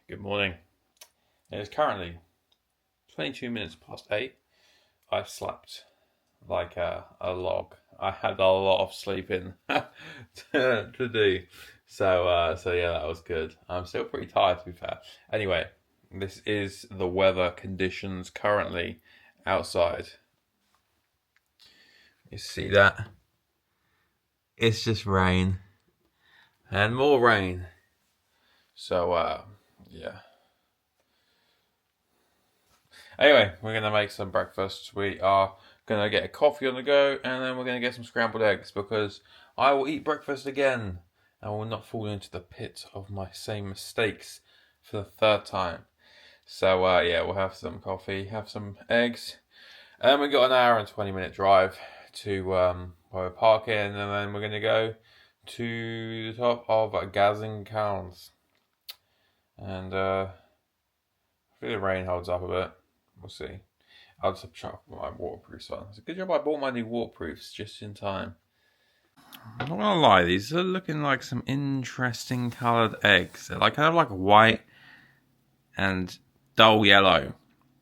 Good morning. It is currently 22 minutes past 8. I've slept like a log. I had a lot of sleeping to do. So yeah, that was good. I'm still pretty tired, to be fair. Anyway, this is the weather conditions currently outside. You see that? It's just rain. And more rain. So, yeah. Anyway, we're going to make some breakfast. We are going to get a coffee on the go, and then we're going to get some scrambled eggs, because I will eat breakfast again and will not fall into the pit of my same mistakes for the third time. So, yeah, we'll have some coffee, have some eggs, and we've got an hour and 20-minute drive to where we're parking, and then we're going to go to the top of Gaiziņkalns. And I think the rain holds up a bit. We'll see. I'll just have to chuck my waterproofs on. It's a good job I bought my new waterproofs just in time. I'm not gonna lie, these are looking like some interesting coloured eggs. They're kind of like white and dull yellow.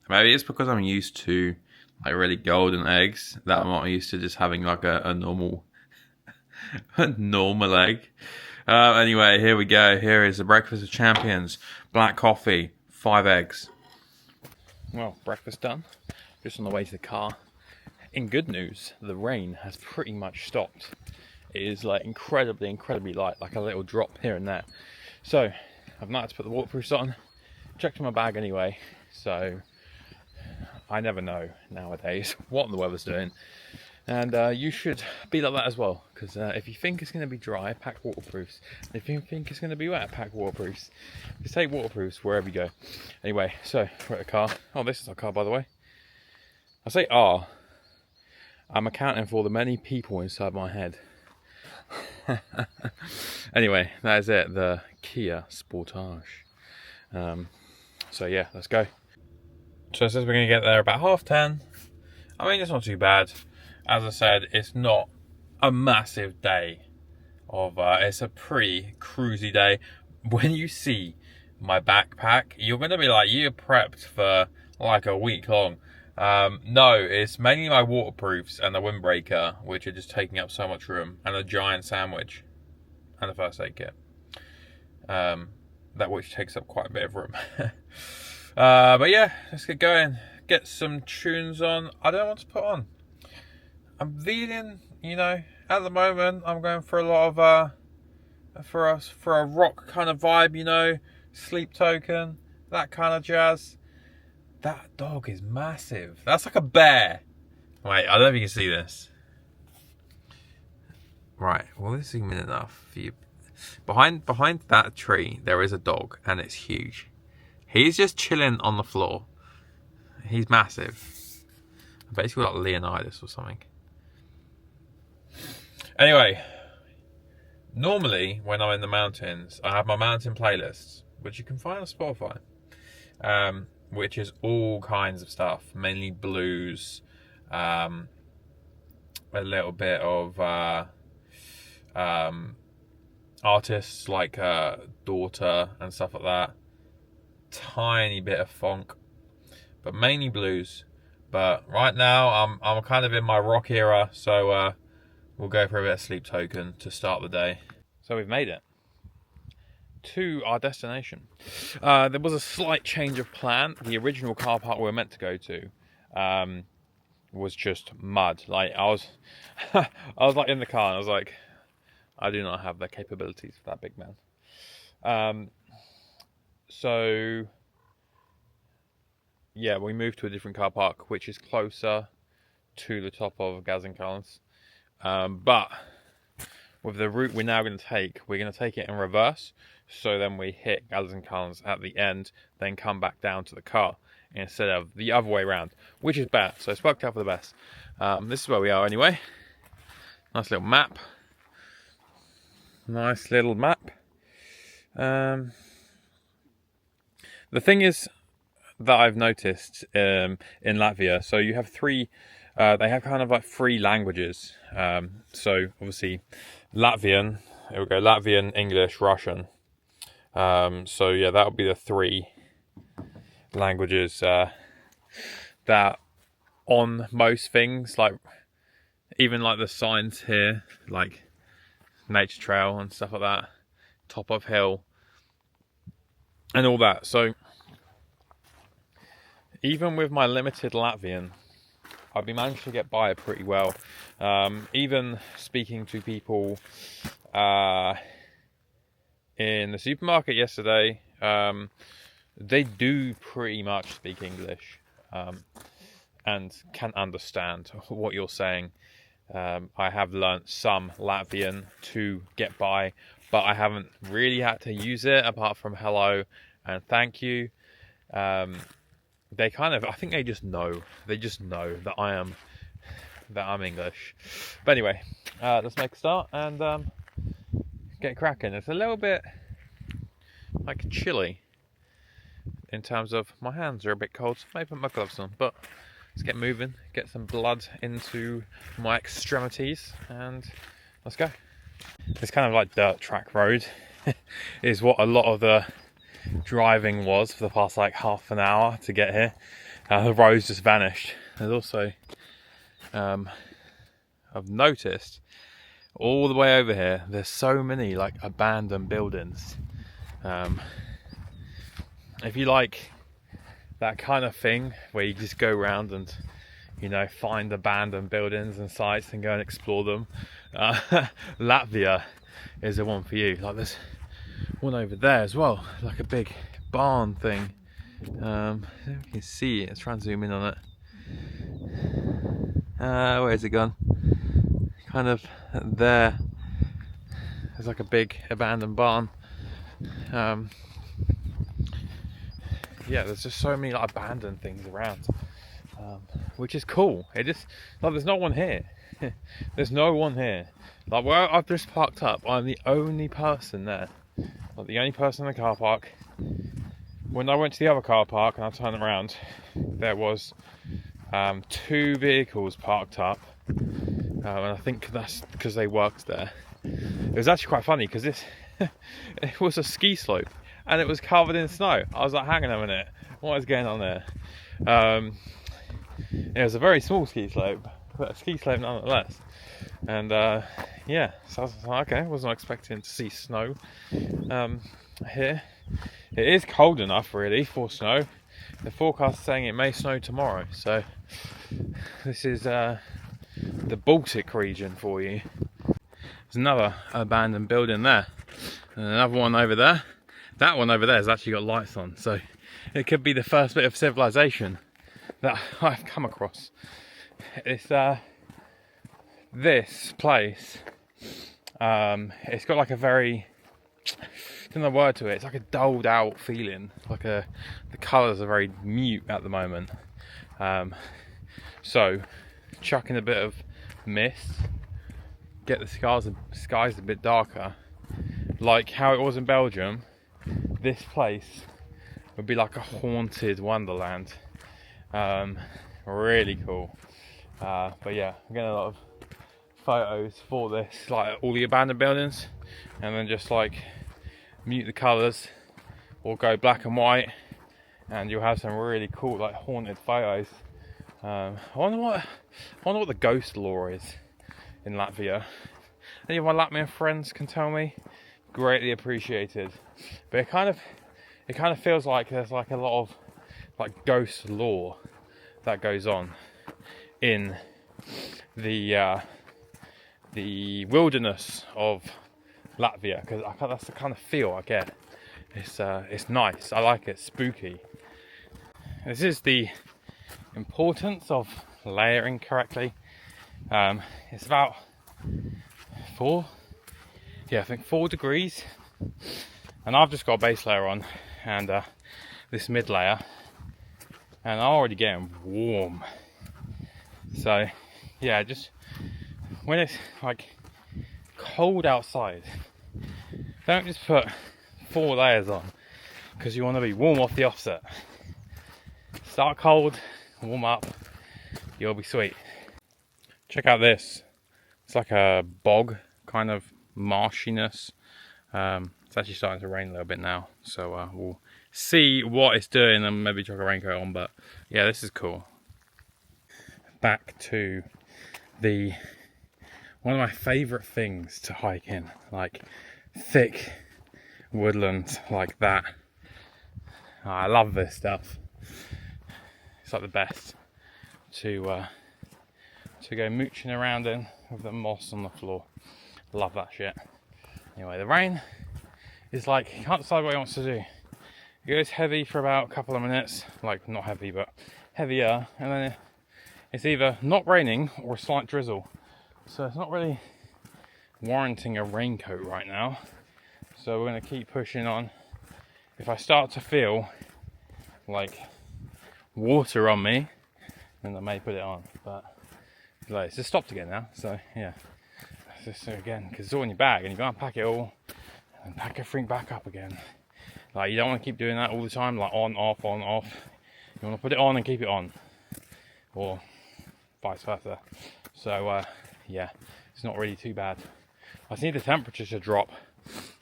Maybe it's because I'm used to like really golden eggs that I'm not used to just having like a normal normal egg. Anyway, here we go. Here is the breakfast of champions. Black coffee, 5 eggs. Well, breakfast done. Just on the way to the car. In good news, the rain has pretty much stopped. It is like incredibly light, like a little drop here and there. So, I've not had to put the waterproofs on. Checked my bag anyway, so I never know nowadays what the weather's doing. And you should be like that as well, because if you think it's going to be dry, pack waterproofs. If you think it's going to be wet, pack waterproofs. Just take waterproofs wherever you go. Anyway, so we're at the car. Oh, this is our car, by the way. I say "our." I'm accounting for the many people inside my head. Anyway, that is it. The Kia Sportage. So yeah, let's go. So it says we're going to get there about 10:30. I mean, it's not too bad. As I said, it's not a massive day. It's a pretty cruisy day. When you see my backpack, you're going to be like, you're prepped for like a week long. No, it's mainly my waterproofs and the windbreaker, which are just taking up so much room, and a giant sandwich and a first aid kit. That which takes up quite a bit of room. But yeah, let's get going. Get some tunes on. I don't know what to put on. I'm feeling, at the moment, I'm going for a lot of, for a rock kind of vibe, Sleep Token, that kind of jazz. That dog is massive. That's like a bear. Wait, I don't know if you can see this. Right, well, this is even enough for you. Behind that tree, there is a dog, and it's huge. He's just chilling on the floor. He's massive. I bet he's got like Leonidas or something. Anyway, normally when I'm in the mountains, I have my mountain playlists, which you can find on Spotify, which is all kinds of stuff, mainly blues, a little bit of artists like Daughter and stuff like that, tiny bit of funk, but mainly blues. But right now I'm kind of in my rock era, so we'll go for a bit of Sleep Token to start the day. So we've made it to our destination. There was a slight change of plan. The original car park we were meant to go to was just mud. Like I was like in the car and I was like, I do not have the capabilities for that big man. So yeah, we moved to a different car park, which is closer to the top of Gaiziņkalns. But with the route we're now going to take, we're going to take it in reverse. So then we hit Gaiziņkalns at the end, then come back down to the car instead of the other way around, which is bad. So it's worked out for the best. This is where we are anyway. Nice little map. Nice little map. The thing is that I've noticed in Latvia, so you have they have kind of like 3 languages. So obviously Latvian, here we go, Latvian, English, Russian. So yeah, that'll be the 3 languages that on most things, like even like the signs here, like nature trail and stuff like that, top of hill and all that. So even with my limited Latvian, I've been managed to get by pretty well. Even speaking to people in the supermarket yesterday, they do pretty much speak English and can understand what you're saying. I have learnt some Latvian to get by, but I haven't really had to use it apart from hello and thank you. They kind of, I think they just know that I'm English. But anyway, let's make a start and get cracking. It's a little bit like chilly in terms of my hands are a bit cold, so maybe put my gloves on, but let's get moving, get some blood into my extremities, and let's go. It's kind of like dirt track road is what a lot of the driving was for the past like half an hour to get here. The roads just vanished. There's also I've noticed all the way over here there's so many like abandoned buildings. If you like that kind of thing where you just go around and, you know, find abandoned buildings and sites and go and explore them, Latvia is the one for you. Like there's one over there as well, like a big barn thing. You can see it. Let's try and zoom in on it. Where's it gone? Kind of there. There's like a big abandoned barn. Yeah, there's just so many like abandoned things around, which is cool. It just like there's no one here. There's no one here. Like where I've just parked up, I'm the only person there. Like the only person in the car park. When I went to the other car park and I turned around, there was 2 vehicles parked up, and I think that's because they worked there. It was actually quite funny because it was a ski slope. And it was covered in snow. I was like, hang on a minute, what is going on there? It was a very small ski slope, but a ski slope nonetheless. And yeah, so I was like, okay, wasn't expecting to see snow here. It is cold enough really for snow. The forecast is saying it may snow tomorrow. So this is the Baltic region for you. There's another abandoned building there. And another one over there. That one over there has actually got lights on, so it could be the first bit of civilization that I've come across. It's this place. It's got like a very, I don't know the word to it. It's like a dulled out feeling. Like the colours are very mute at the moment. So chuck in a bit of mist, get the skies a bit darker, like how it was in Belgium. This place would be like a haunted wonderland. Really cool. But yeah, I'm getting a lot of photos for this, like all the abandoned buildings, and then just like mute the colours or go black and white, and you'll have some really cool like haunted photos. I wonder what the ghost lore is in Latvia. Any of my Latvian friends can tell me, greatly appreciated. But it kind of feels like there's like a lot of like ghost lore that goes on in the wilderness of Latvia, because that's the kind of feel I get. It's nice. I like it. Spooky. This is the importance of layering correctly. It's about 4 degrees, and I've just got a base layer on and this mid layer, and I'm already getting warm. So yeah, just when it's like cold outside, don't just put 4 layers on, because you want to be warm off the offset. Start cold, warm up, you'll be sweet. Check out this. It's like a bog kind of marshiness. It's It's actually starting to rain a little bit now, so we'll see what it's doing and maybe chuck a raincoat on. But yeah, this is cool. Back to one of my favourite things to hike in, like thick woodland like that. I love this stuff. It's like the best to go mooching around in with the moss on the floor. Love that shit. Anyway, the rain is like, he can't decide what he wants to do. It goes heavy for about a couple of minutes, like not heavy but heavier, and then it's either not raining or a slight drizzle. So it's not really warranting a raincoat right now. So we're going to keep pushing on. If I start to feel like water on me, then I may put it on. But like, it's just stopped again now. So yeah, just again, because it's all in your bag and you gotta pack it all and pack everything back up again. Like, you don't want to keep doing that all the time, like on, off, on, off. You want to put it on and keep it on, or vice versa. So yeah, it's not really too bad. I just need the temperature to drop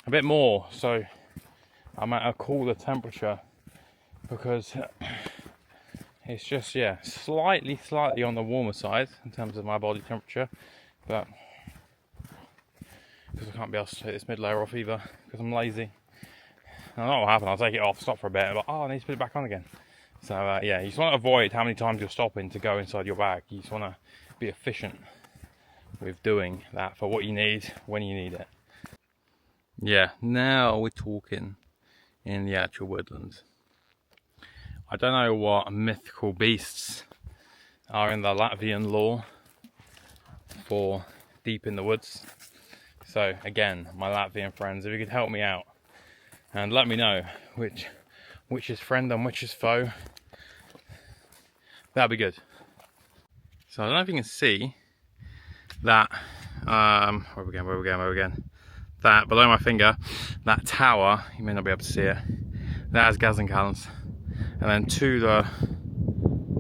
a bit more, so I'm at a cooler temperature, because it's just, yeah, slightly on the warmer side in terms of my body temperature, but because I can't be asked to take this mid layer off either because I'm lazy. I don't know what will happen. I'll take it off, stop for a bit, but I need to put it back on again. So yeah, you just want to avoid how many times you're stopping to go inside your bag. You just want to be efficient with doing that for what you need when you need it. Yeah, now we're talking in the actual woodlands. I don't know what mythical beasts are in the Latvian lore for deep in the woods. So again, my Latvian friends, if you could help me out and let me know which is friend and which is foe, that'd be good. So I don't know if you can see that, where we going? That below my finger, that tower, you may not be able to see it, that is Gaiziņkalns. And then to the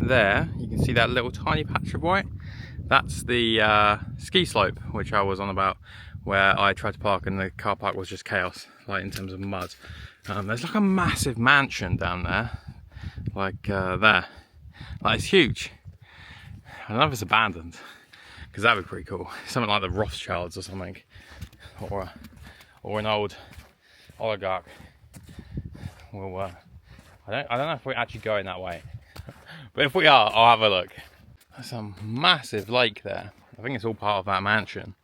there, you can see that little tiny patch of white. That's the ski slope, which I was on about, where I tried to park and the car park was just chaos, like in terms of mud. There's like a massive mansion down there, like there. Like, it's huge. I don't know if it's abandoned, because that'd be pretty cool. Something like the Rothschilds or something, or an old oligarch. Well, I don't know if we're actually going that way, but if we are, I'll have a look. There's a massive lake there. I think it's all part of that mansion.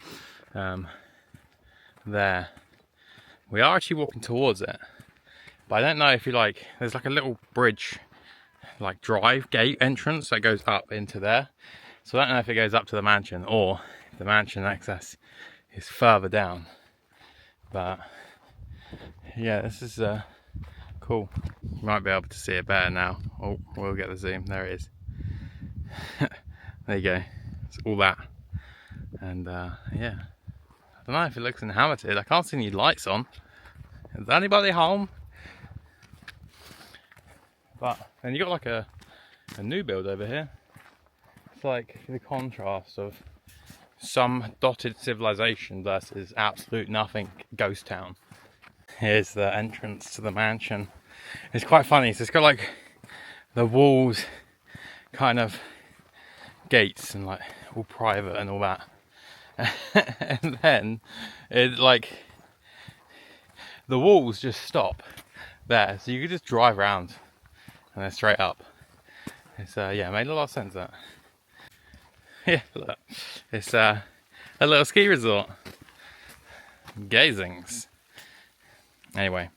There, we are actually walking towards it, but I don't know if you like. There's like a little bridge, like drive gate entrance that goes up into there. So I don't know if it goes up to the mansion or if the mansion access is further down. But yeah, this is cool. You might be able to see it better now. Oh, we'll get the zoom. There it is. There you go. It's all that. And yeah, I don't know if it looks inhabited. I can't see any lights on. Is anybody home? But then you got like a new build over here. It's like the contrast of some dotted civilization versus absolute nothing ghost town. Here's the entrance to the mansion. It's quite funny. So it's got like the walls kind of gates and like all private and all that. And then it like the walls just stop there, so you could just drive around and then straight up. It's yeah, made a lot of sense that. Yeah, look, it's a little ski resort. Gaiziņkalns. Anyway,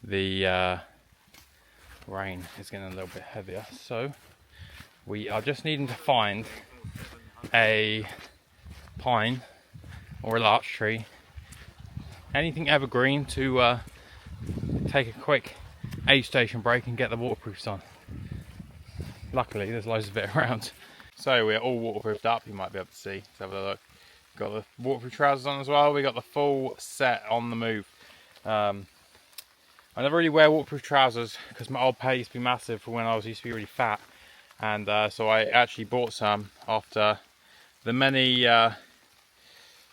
the rain is getting a little bit heavier, so we are just needing to find a pine or a larch tree, anything evergreen, to take a quick aid station break and get the waterproofs on. Luckily there's loads of it around, so we're all waterproofed up. You might be able to see. Let's have a look. Got the waterproof trousers on as well. We got the full set on the move. I never really wear waterproof trousers because my old pair used to be massive for when I used to be really fat, and so I actually bought some after the many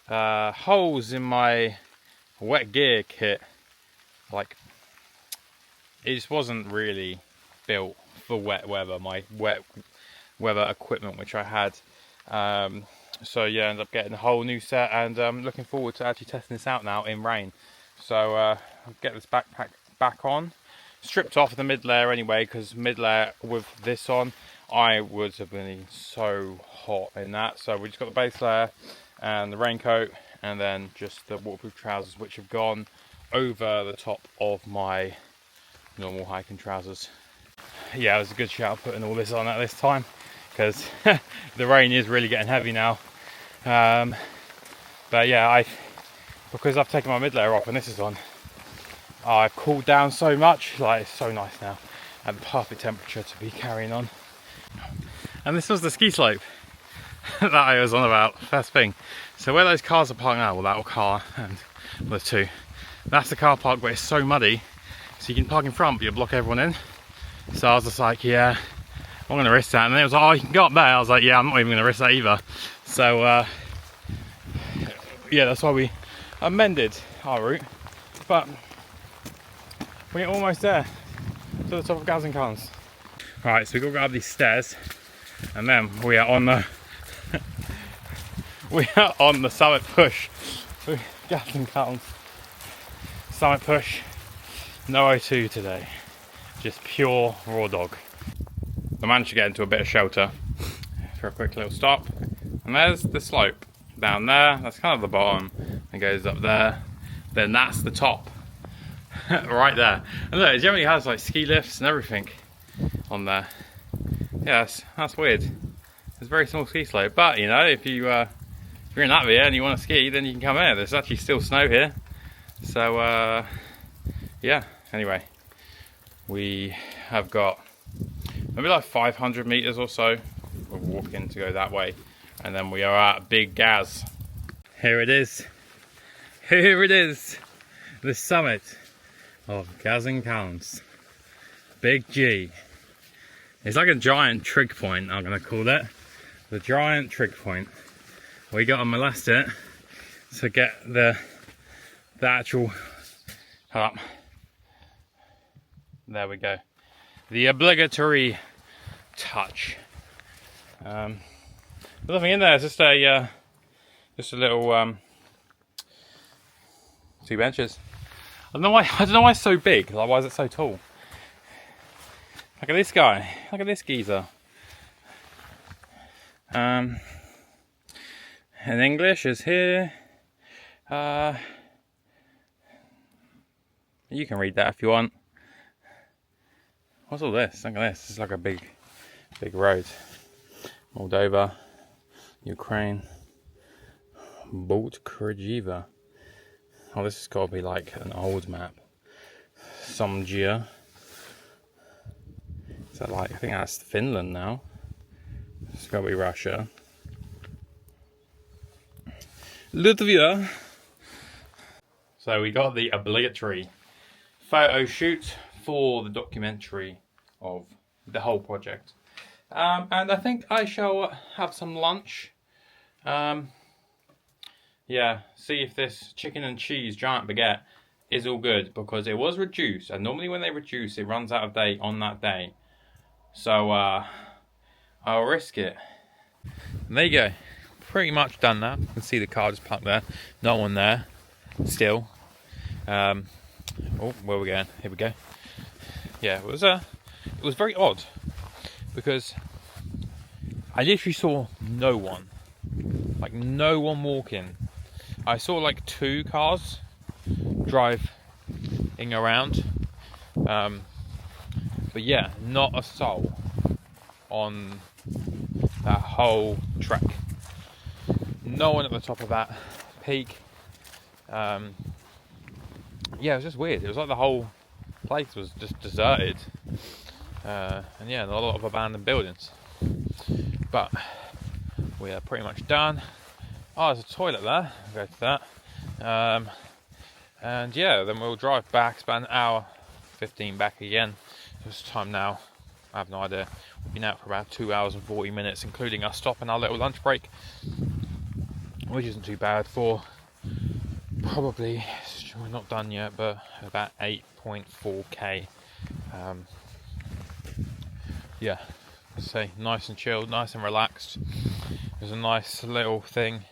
holes in my wet gear kit like, it just wasn't really built for wet weather, my wet weather equipment which I had. So yeah, I ended up getting a whole new set, and looking forward to actually testing this out now in rain. So I'll get this backpack back on, stripped off the mid layer anyway, because mid layer with this on I would have been so hot in that. So we just got the base layer and the raincoat, and then just the waterproof trousers, which have gone over the top of my normal hiking trousers. Yeah, it was a good shout putting all this on at this time, because the rain is really getting heavy now. But yeah, because I've taken my mid layer off and this is on, I've cooled down so much. Like, it's so nice now, at the perfect temperature to be carrying on. And this was the ski slope that I was on about first thing. So where those cars are parked now, well, that little car and the two, that's the car park, but it's so muddy, so you can park in front but you block everyone in. So I was just like, yeah, I'm gonna risk that. And then it was like, oh, you can go up there. I was like, yeah, I'm not even gonna risk that either. So yeah, that's why we amended our route. But we're almost there to the top of Gaiziņkalns. Right, so we gotta go up these stairs, and then we are on the we are on the summit push for Gaiziņkalns. Summit push, no O2 today, just pure raw dog. I managed to get into a bit of shelter for a quick little stop, and there's the slope down there. That's kind of the bottom. It goes up there, then that's the top right there. And look, it generally has like ski lifts and everything on there. Yeah, that's weird. It's a very small ski slope, but you know, if you're in Latvia and you want to ski, then you can come here. There's actually still snow here, so yeah. Anyway, we have got maybe like 500 meters or so of walking to go that way, and then we are at Big Gaz. Here it is. Here it is. The summit of Gaiziņkalns. Big G. It's like a giant trig point, I'm gonna call it. The giant trig point. We got to molest it to get the actual, hold up. There we go. The obligatory touch. There's nothing in there. It's just a little 2 benches. I don't know why it's so big. Like, why is it so tall? Look at this guy. Look at this geezer. And English is here. You can read that if you want. What's all this? Look at this. It's like a big road. Moldova, Ukraine, Baltic. Oh, this has got to be like an old map. Somgia. Is that like, I think that's Finland now. It's got to be Russia. Latvia. So we got the obligatory photo shoot for the documentary of the whole project. And I think I shall have some lunch. Yeah, see if this chicken and cheese giant baguette is all good, because it was reduced, and normally when they reduce it runs out of date on that day. So I'll risk it. And there you go, pretty much done now. You can see the car just parked there, no one there still. Oh, where are we going? Here we go. Yeah, it was very odd, because I literally saw no one, like no one walking. I saw like 2 cars driving around, but yeah, not a soul on that whole trek. No one at the top of that peak. Yeah, it was just weird. It was like the whole place was just deserted, and yeah, a lot of abandoned buildings. But we are pretty much done. Oh, there's a toilet there. I'll go to that. And yeah, then we'll drive back. It's about an hour 15 back again. It's time now. I have no idea. We've been out for about 2 hours and 40 minutes, including us stopping our little lunch break, which isn't too bad for probably, we're not done yet, but about 8.4k. Yeah, say nice and chilled, nice and relaxed. There's a nice little thing.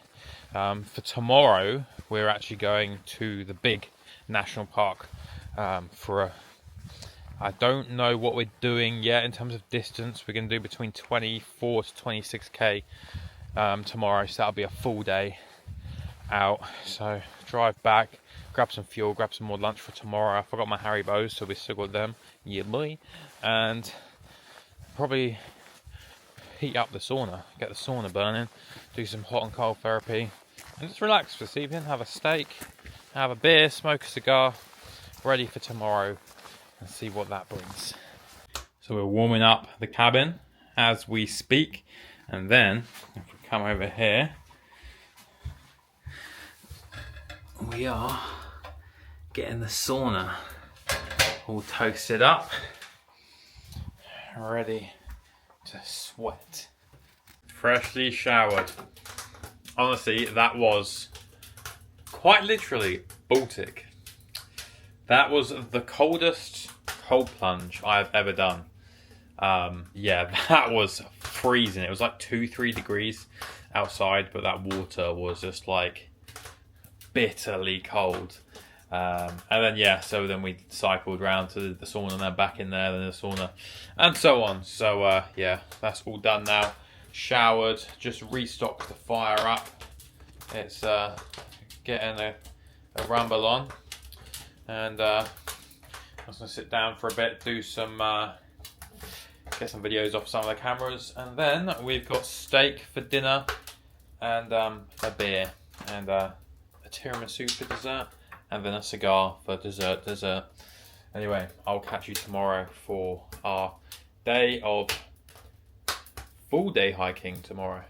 For tomorrow, we're actually going to the big national park I don't know what we're doing yet in terms of distance. We're going to do between 24 to 26k tomorrow, so that'll be a full day out. So drive back, grab some fuel, grab some more lunch for tomorrow. I forgot my Haribo's, so we still got them. Yeah, boy. And probably heat up the sauna, get the sauna burning, do some hot and cold therapy, and just relax this evening, have a steak, have a beer, smoke a cigar, ready for tomorrow and see what that brings. So we're warming up the cabin as we speak, and then if we come over here, we are getting the sauna all toasted up, ready to sweat. Freshly showered. Honestly, that was quite literally Baltic. That was the coldest cold plunge I've ever done. Yeah, that was freezing. It was like 2-3 degrees outside, but that water was just like bitterly cold. And then yeah, so then we cycled round to the sauna and then back in there, then the sauna, and so on. So yeah, that's all done now. Showered, just restocked the fire up. It's getting a rumble on, and I was gonna sit down for a bit, do some get some videos off some of the cameras, and then we've got steak for dinner, and a beer, and a tiramisu for dessert, and then a cigar for dessert. Anyway, I'll catch you tomorrow for our day of full day hiking tomorrow.